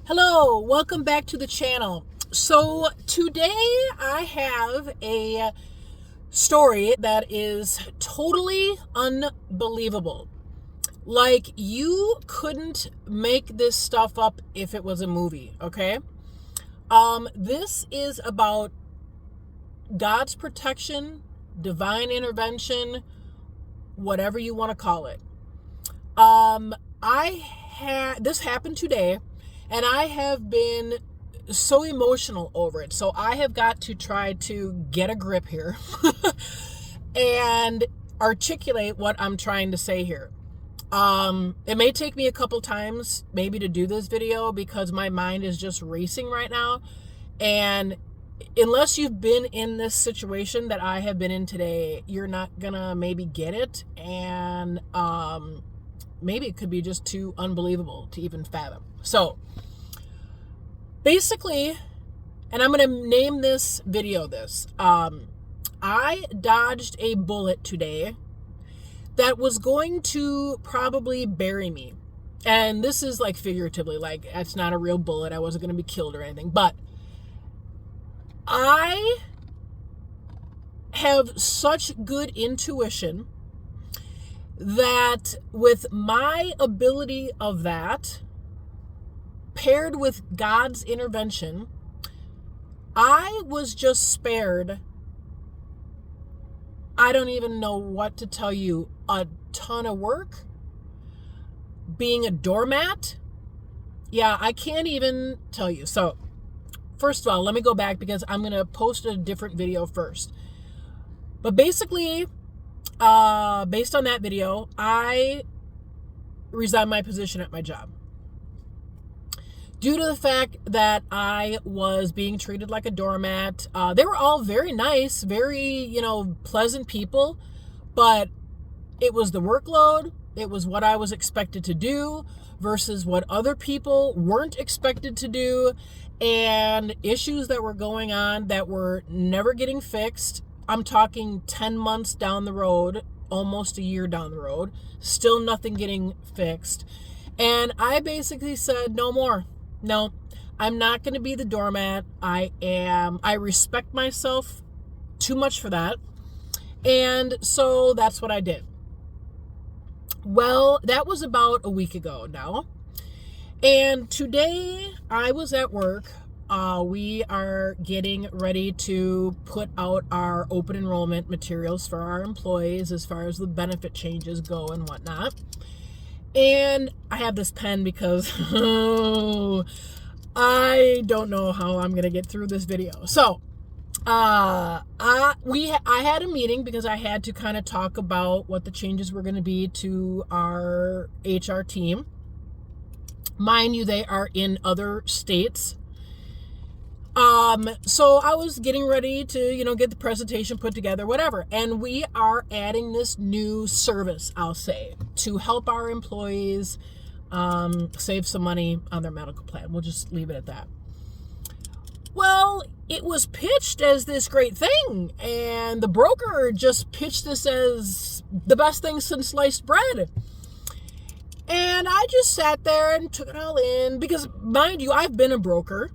Hello, welcome back to the channel. So today I have a story that is totally unbelievable. Like, you couldn't make this stuff up if it was a movie, okay? This is about God's protection, divine intervention, whatever you want to call it. This happened today, and I have been so emotional over it. So I have got to try to get a grip here and articulate what I'm trying to say here. It may take me a couple times maybe to do this video because my mind is just racing right now. And unless you've been in this situation that I have been in today, you're not gonna maybe get it. And maybe it could be just too unbelievable to even fathom. So basically, and I'm going to name this video this, I dodged a bullet today that was going to probably bury me. And this is like figuratively, like it's not a real bullet. I wasn't going to be killed or anything, but I have such good intuition that with my ability of that, paired with God's intervention, I was just spared, I don't even know what to tell you, a ton of work, being a doormat. Yeah, I can't even tell you. So, first of all, let me go back because I'm going to post a different video first. But basically, based on that video, I resigned my position at my job due to the fact that I was being treated like a doormat. They were all very nice, very, pleasant people, but it was the workload. It was what I was expected to do versus what other people weren't expected to do, and issues that were going on that were never getting fixed. I'm talking 10 months down the road, almost a year down the road, still nothing getting fixed. And I basically said, no more. No, I'm not going to be the doormat. I respect myself too much for that. And so that's what I did. Well, that was about a week ago now. And today I was at work. We are getting ready to put out our open enrollment materials for our employees as far as the benefit changes go and whatnot. And I have this pen because I don't know how I'm going to get through this video. So I had a meeting because I had to kind of talk about what the changes were going to be to our HR team. Mind you, they are in other states. So I was getting ready to, get the presentation put together, whatever. And we are adding this new service, I'll say, to help our employees, save some money on their medical plan. We'll just leave it at that. Well, it was pitched as this great thing, and the broker just pitched this as the best thing since sliced bread. And I just sat there and took it all in because, mind you, I've been a broker.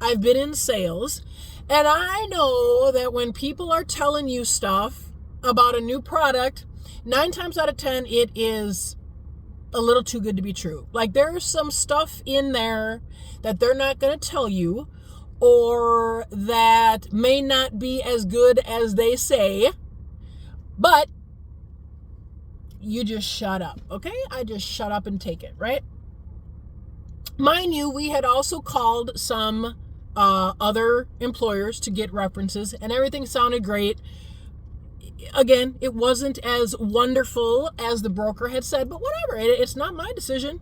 I've been in sales, and I know that when people are telling you stuff about a new product, 9 times out of 10, it is a little too good to be true. Like, there's some stuff in there that they're not going to tell you, or that may not be as good as they say, but you just shut up, okay? I just shut up and take it, right? Mind you, we had also called some other employers to get references, and everything sounded great. Again, it wasn't as wonderful as the broker had said, but whatever. It's not my decision,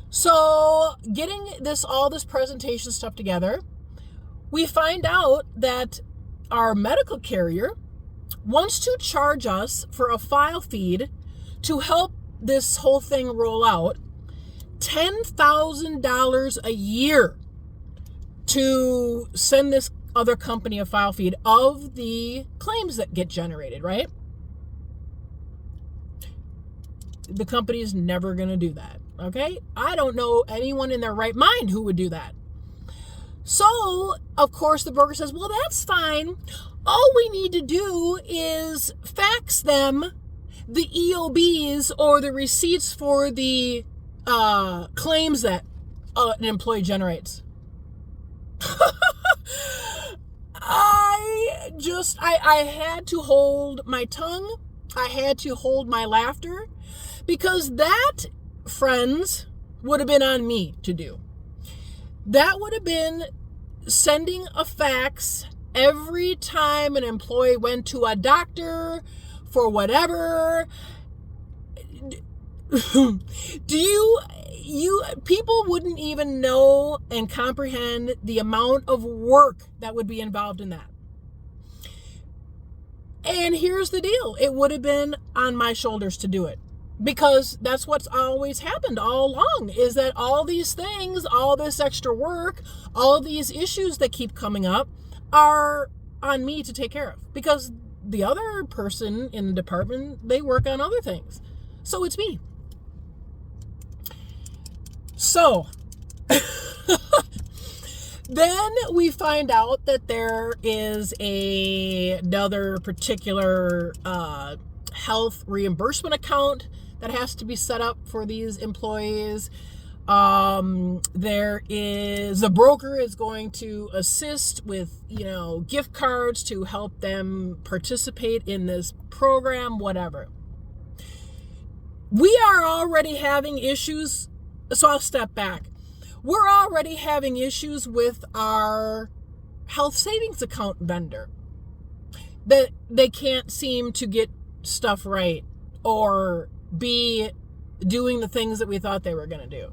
So getting all this presentation stuff together, we find out that our medical carrier wants to charge us for a file feed to help this whole thing roll out, $10,000 a year to send this other company a file feed of the claims that get generated, right? The company is never going to do that. Okay? I don't know anyone in their right mind who would do that. So, of course, the broker says, well, that's fine. All we need to do is fax them the EOBs or the receipts for the claims that an employee generates. I had to hold my tongue. I had to hold my laughter, because that, friends, would have been on me to do. That would have been sending a fax every time an employee went to a doctor for whatever. People wouldn't even know and comprehend the amount of work that would be involved in that. And here's the deal. It would have been on my shoulders to do it, because that's what's always happened all along, is that all these things, all this extra work, all these issues that keep coming up are on me to take care of, because the other person in the department, they work on other things. So it's me. So then we find out that there is another particular health reimbursement account that has to be set up for these employees. There is a broker is going to assist with, gift cards to help them participate in this program, whatever. We are already having issues. So I'll step back. We're already having issues with our health savings account vendor, that they can't seem to get stuff right or be doing the things that we thought they were going to do.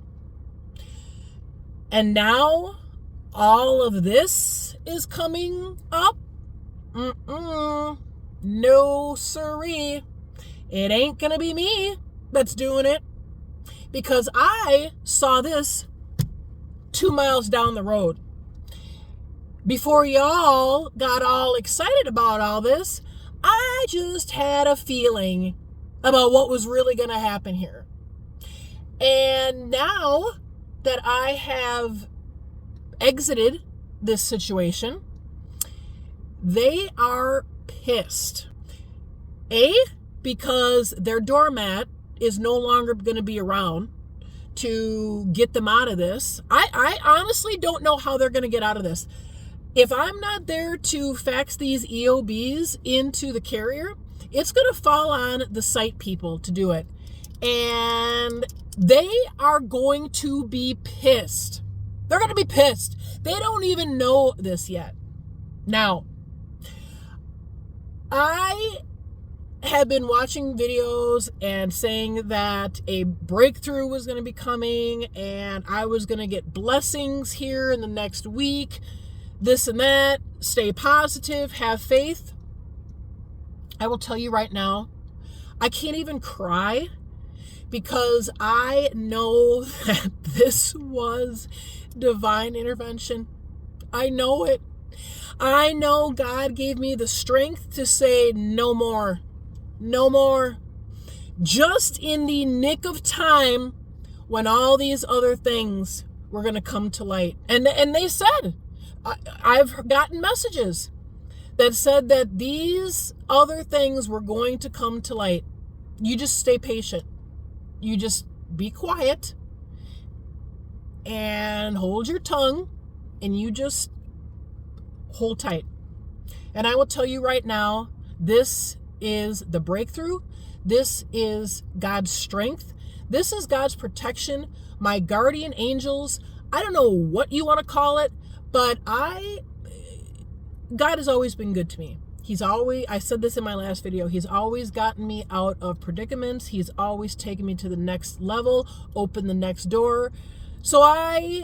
And now all of this is coming up. No siree. It ain't going to be me that's doing it, because I saw this 2 miles down the road. Before y'all got all excited about all this, I just had a feeling about what was really going to happen here. And now that I have exited this situation, they are pissed. Because their doormat is no longer going to be around to get them out of this. I honestly don't know how they're going to get out of this. If I'm not there to fax these EOBs into the carrier, it's going to fall on the site people to do it. And they are going to be pissed. They're going to be pissed. They don't even know this yet. Now, I had been watching videos and saying that a breakthrough was going to be coming and I was going to get blessings here in the next week, this and that. Stay positive, have faith. I will tell you right now, I can't even cry, because I know that this was divine intervention. I know it. I know God gave me the strength to say no more. No more. Just in the nick of time when all these other things were going to come to light. And they said, I've gotten messages that said that these other things were going to come to light. You just stay patient. You just be quiet and hold your tongue, and you just hold tight. And I will tell you right now, this is the breakthrough. This is God's strength. This is God's protection. My guardian angels. I don't know what you want to call it, but God has always been good to me. I said this in my last video, he's always gotten me out of predicaments. He's always taken me to the next level, opened the next door. So I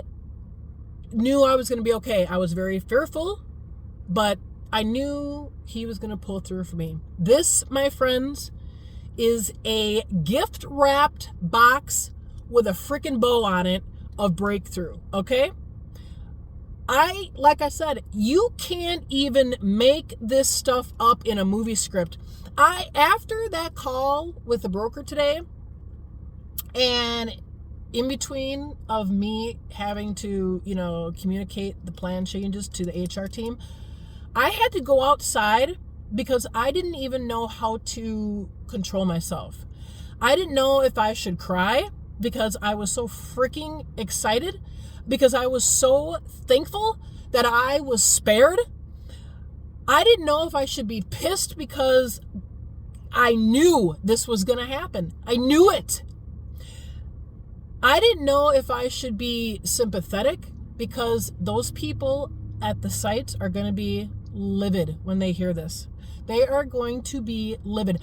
knew I was going to be okay. I was very fearful, but I knew he was going to pull through for me. This, my friends, is a gift-wrapped box with a freaking bow on it of breakthrough, okay? Like I said, you can't even make this stuff up in a movie script. After that call with the broker today, and in between of me having to, communicate the plan changes to the HR team, I had to go outside because I didn't even know how to control myself. I didn't know if I should cry because I was so freaking excited, because I was so thankful that I was spared. I didn't know if I should be pissed because I knew this was going to happen. I knew it. I didn't know if I should be sympathetic because those people at the site are going to be livid when they hear this. They are going to be livid.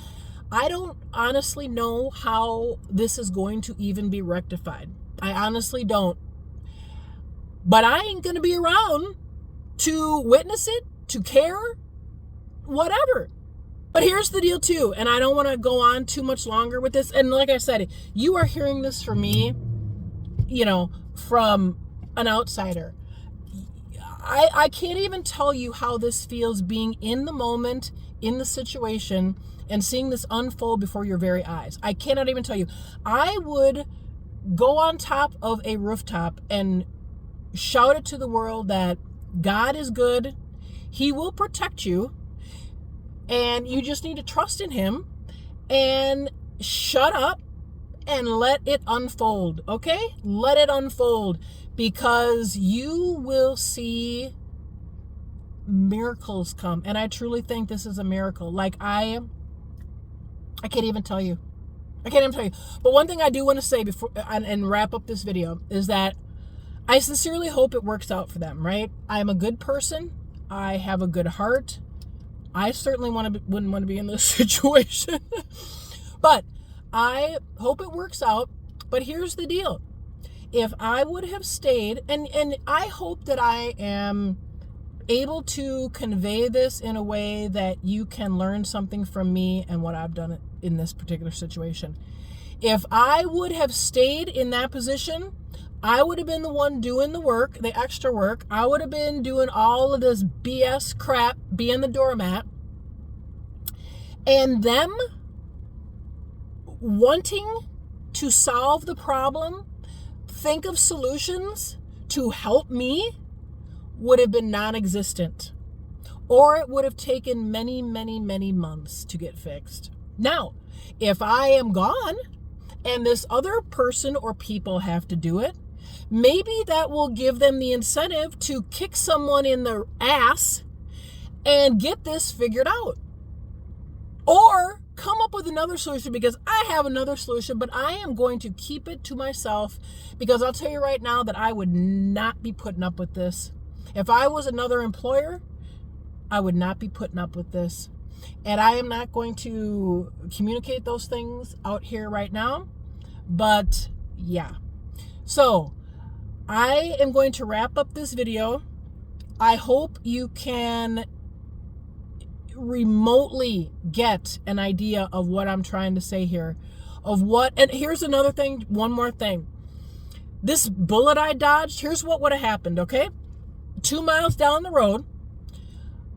I don't honestly know how this is going to even be rectified. I honestly don't. But I ain't going to be around to witness it, to care, whatever. But here's the deal too, and I don't want to go on too much longer with this. And like I said, you are hearing this from me, from an outsider. I can't even tell you how this feels being in the moment, in the situation, and seeing this unfold before your very eyes. I cannot even tell you. I would go on top of a rooftop and shout it to the world that God is good. He will protect you. And you just need to trust in him and shut up and let it unfold, okay? Let it unfold, because you will see miracles come. And I truly think this is a miracle. Like I can't even tell you. I can't even tell you. But one thing I do want to say before and wrap up this video is that I sincerely hope it works out for them, right? I'm a good person. I have a good heart. I certainly wouldn't want to be in this situation. But I hope it works out. But here's the deal. If I would have stayed, and I hope that I am able to convey this in a way that you can learn something from me and what I've done in this particular situation. If I would have stayed in that position, I would have been the one doing the work, the extra work. I would have been doing all of this BS crap, being the doormat. And them wanting to solve the problem, think of solutions to help me, would have been non-existent. Or it would have taken many, many, many months to get fixed. Now, if I am gone and this other person or people have to do it, maybe that will give them the incentive to kick someone in the ass and get this figured out. Or come up with another solution, because I have another solution, but I am going to keep it to myself, because I'll tell you right now that I would not be putting up with this. If I was another employer, I would not be putting up with this. And I am not going to communicate those things out here right now. But yeah. So I am going to wrap up this video. I hope you can remotely get an idea of what I'm trying to say here. And here's another thing, one more thing. This bullet I dodged, here's what would have happened, okay? 2 miles down the road,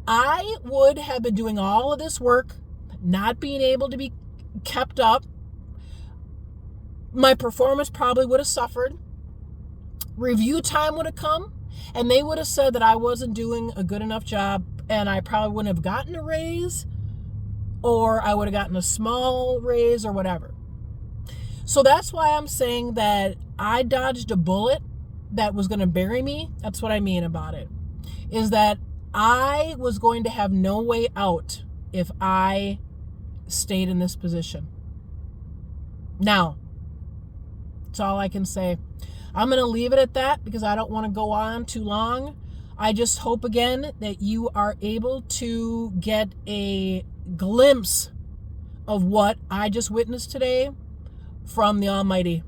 I would have been doing all of this work, not being able to be kept up. My performance probably would have suffered. Review time would have come, and they would have said that I wasn't doing a good enough job, and I probably wouldn't have gotten a raise, or I would have gotten a small raise or whatever. So that's why I'm saying that I dodged a bullet that was going to bury me. That's what I mean about it, is that I was going to have no way out if I stayed in this position. Now, that's all I can say. I'm going to leave it at that because I don't want to go on too long. I just hope again that you are able to get a glimpse of what I just witnessed today from the Almighty.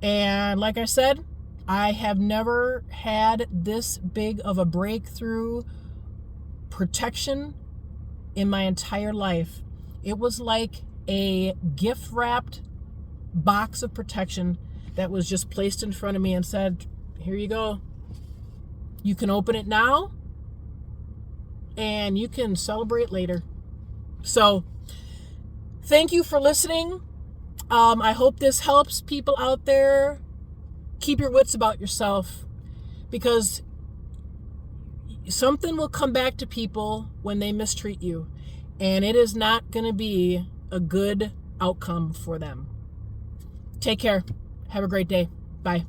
And like I said, I have never had this big of a breakthrough protection in my entire life. It was like a gift-wrapped box of protection that was just placed in front of me and said, here you go. You can open it now and you can celebrate later. So thank you for listening. I hope this helps people out there keep your wits about yourself, because something will come back to people when they mistreat you, and it is not going to be a good outcome for them. Take care. Have a great day. Bye.